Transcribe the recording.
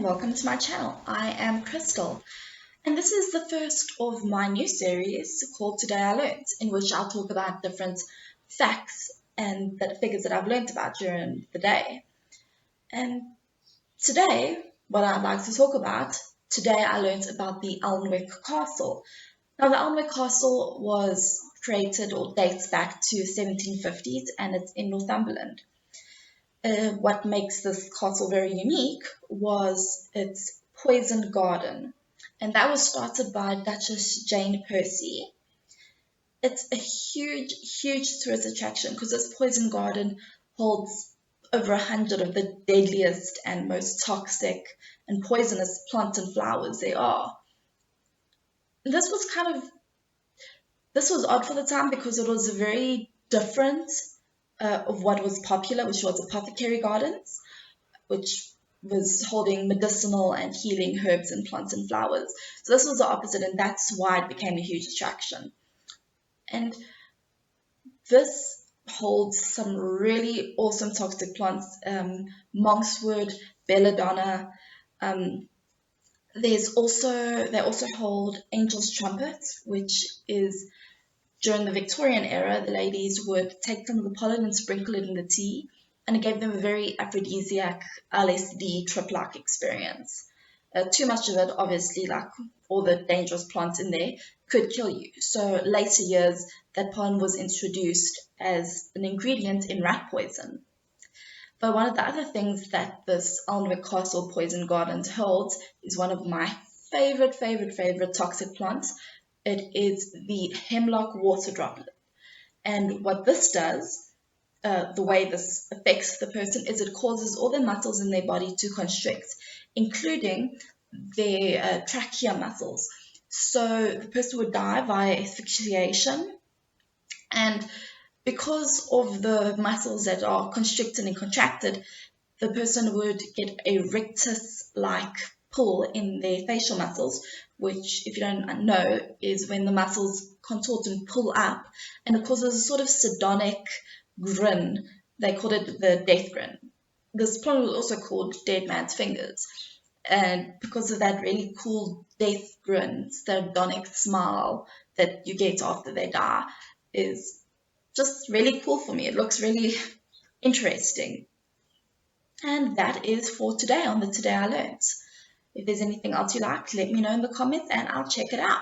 and welcome to my channel. I am Crystal, and this is the first of my new series called Today I Learned, in which I'll talk about different facts and the figures that I've learned about during the day. And today, what I'd like to talk about, today I learned about the Alnwick Castle. Now, the Alnwick Castle was created or dates back to 1750s, and it's in Northumberland. What makes this castle very unique was its poison garden, and that was started by Duchess Jane Percy. It's a huge tourist attraction because this poison garden holds over 100 of the deadliest and most toxic and poisonous plants and flowers there are. This was odd for the time because it was very different of what was popular, which was apothecary gardens, which was holding medicinal and healing herbs and plants and flowers. So this was the opposite, and that's why it became a huge attraction. And this holds some really awesome toxic plants, monkswood, belladonna. They also hold angel's trumpet, which is during the Victorian era, the ladies would take some of the pollen and sprinkle it in the tea, and it gave them a very aphrodisiac LSD trip-like experience. Too much of it, obviously, like all the dangerous plants in there, could kill you. So later years, that pollen was introduced as an ingredient in rat poison. But one of the other things that this Alnwick Castle Poison Gardens holds is one of my favorite toxic plants. It is the hemlock water droplet. And what this does, the way this affects the person, is it causes all the muscles in their body to constrict, including their trachea muscles. So the person would die via asphyxiation. And because of the muscles that are constricted and contracted, the person would get a rictus-like pull in their facial muscles, which, if you don't know, is when the muscles contort and pull up, and it causes a sort of sardonic grin. They called it the death grin. This plant was also called dead man's fingers, and because of that really cool death grin, sardonic smile that you get after they die, is just really cool for me. It looks really interesting. And that is for today on the Today I Learned. If there's anything else you like, let me know in the comments and I'll check it out.